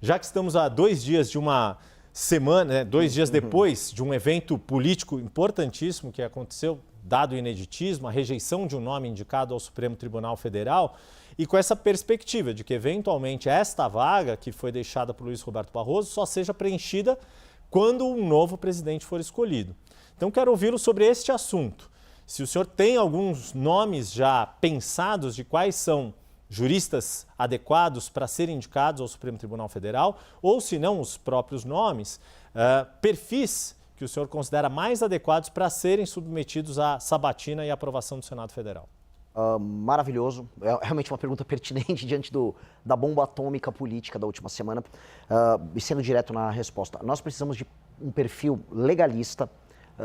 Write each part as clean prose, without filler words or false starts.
já que estamos a 2 dias de uma semana, né, 2 dias depois de um evento político importantíssimo que aconteceu, dado o ineditismo, a rejeição de um nome indicado ao Supremo Tribunal Federal, e com essa perspectiva de que, eventualmente, esta vaga que foi deixada por Luiz Roberto Barroso só seja preenchida quando um novo presidente for escolhido. Então, quero ouvi-lo sobre este assunto. Se o senhor tem alguns nomes já pensados de quais são juristas adequados para serem indicados ao Supremo Tribunal Federal, ou, se não, os próprios nomes, perfis que o senhor considera mais adequados para serem submetidos à sabatina e aprovação do Senado Federal? Maravilhoso. É realmente uma pergunta pertinente diante da bomba atômica política da última semana. E sendo direto na resposta, nós precisamos de um perfil legalista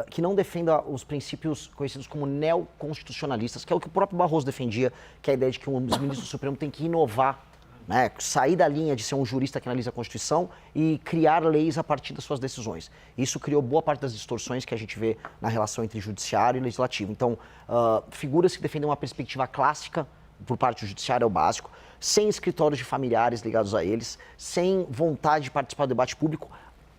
que não defenda os princípios conhecidos como neoconstitucionalistas, que é o que o próprio Barroso defendia, que é a ideia de que os ministros do Supremo têm que inovar, né? Sair da linha de ser um jurista que analisa a Constituição e criar leis a partir das suas decisões. Isso criou boa parte das distorções que a gente vê na relação entre judiciário e legislativo. Então, figuras que defendem uma perspectiva clássica por parte do judiciário é o básico, sem escritórios de familiares ligados a eles, sem vontade de participar do debate público,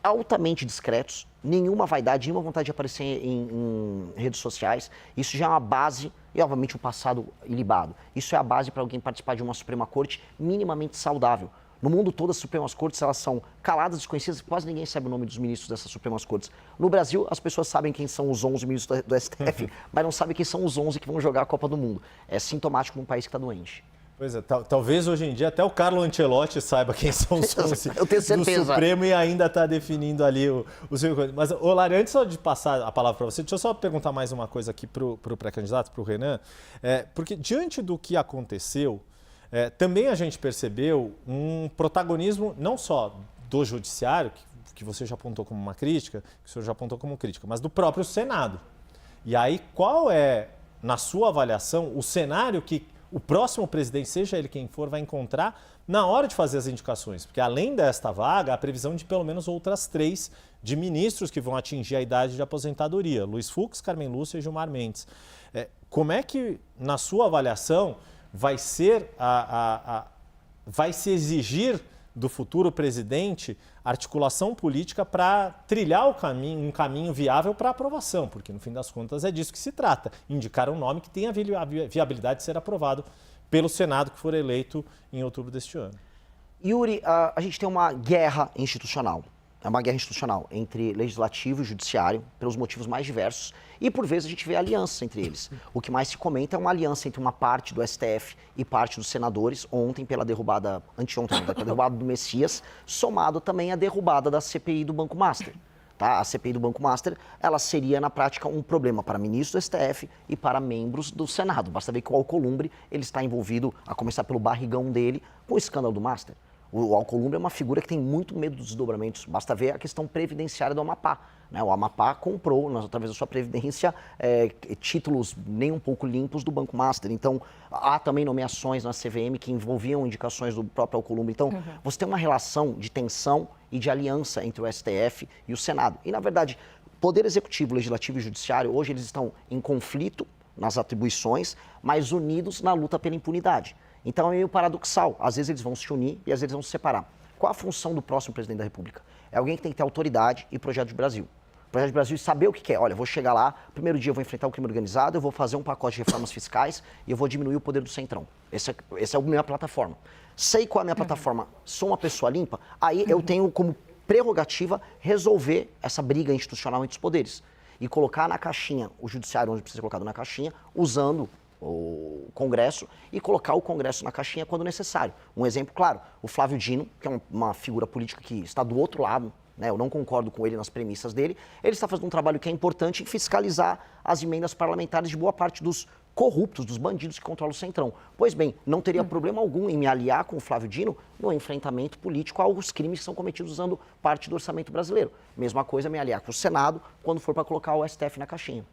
altamente discretos, nenhuma vaidade, nenhuma vontade de aparecer em redes sociais. Isso já é uma base, e obviamente um passado ilibado. Isso é a base para alguém participar de uma Suprema Corte minimamente saudável. No mundo todo, as Supremas Cortes elas são caladas, desconhecidas, quase ninguém sabe o nome dos ministros dessas Supremas Cortes. No Brasil, as pessoas sabem quem são os 11 ministros do STF, mas não sabem quem são os 11 que vão jogar a Copa do Mundo. É sintomático num país que está doente. Pois é, talvez hoje em dia até o Carlo Ancelotti saiba quem são os 11 Eu tenho certeza. do Supremo e ainda está definindo ali o seu... Mas, Olari, antes só de passar a palavra para você, deixa eu só perguntar mais uma coisa aqui para o pré-candidato, para o Renan, porque diante do que aconteceu, também a gente percebeu um protagonismo não só do judiciário, que você já apontou como uma crítica, que o senhor já apontou como crítica, mas do próprio Senado. E aí, qual é, na sua avaliação, o cenário que o próximo presidente, seja ele quem for, vai encontrar na hora de fazer as indicações? Porque além desta vaga, há a previsão de pelo menos outras 3 de ministros que vão atingir a idade de aposentadoria. Luiz Fux, Carmen Lúcia e Gilmar Mendes. Como é que, na sua avaliação, vai ser vai se exigir do futuro presidente articulação política para trilhar um caminho viável para aprovação, porque no fim das contas é disso que se trata, indicar um nome que tenha a viabilidade de ser aprovado pelo Senado que for eleito em outubro deste ano. Yuri, a gente tem uma guerra institucional. É uma guerra institucional entre legislativo e judiciário, pelos motivos mais diversos, e por vezes a gente vê alianças entre eles. O que mais se comenta é uma aliança entre uma parte do STF e parte dos senadores, ontem pela derrubada, anteontem, pela derrubada do Messias, somado também à derrubada da CPI do Banco Master. Tá? A CPI do Banco Master, ela seria na prática um problema para ministros do STF e para membros do Senado. Basta ver que o Alcolumbre ele está envolvido, a começar pelo barrigão dele, com o escândalo do Master. O Alcolumbre é uma figura que tem muito medo dos desdobramentos. Basta ver a questão previdenciária do Amapá. Né? O Amapá comprou, através da sua previdência, títulos nem um pouco limpos do Banco Master. Então, há também nomeações na CVM que envolviam indicações do próprio Alcolumbre. Então, você tem uma relação de tensão e de aliança entre o STF e o Senado. E, na verdade, Poder Executivo, Legislativo e Judiciário, hoje eles estão em conflito nas atribuições, mas unidos na luta pela impunidade. Então é meio paradoxal. Às vezes eles vão se unir e às vezes eles vão se separar. Qual a função do próximo presidente da República? É alguém que tem que ter autoridade e projeto de Brasil. Projeto de Brasil e saber o que quer. Olha, eu vou chegar lá, primeiro dia eu vou enfrentar o crime organizado, eu vou fazer um pacote de reformas fiscais e eu vou diminuir o poder do Centrão. Essa é a minha plataforma. Sei qual é a minha plataforma, sou uma pessoa limpa, aí eu tenho como prerrogativa resolver essa briga institucional entre os poderes. E colocar na caixinha, o judiciário onde precisa ser colocado na caixinha, usando o Congresso e colocar o Congresso na caixinha quando necessário. Um exemplo claro, o Flávio Dino, que é uma figura política que está do outro lado, né, eu não concordo com ele nas premissas dele, ele está fazendo um trabalho que é importante em fiscalizar as emendas parlamentares de boa parte dos corruptos, dos bandidos que controlam o Centrão. Pois bem, não teria problema algum em me aliar com o Flávio Dino no enfrentamento político aos crimes que são cometidos usando parte do orçamento brasileiro. Mesma coisa me aliar com o Senado quando for para colocar o STF na caixinha.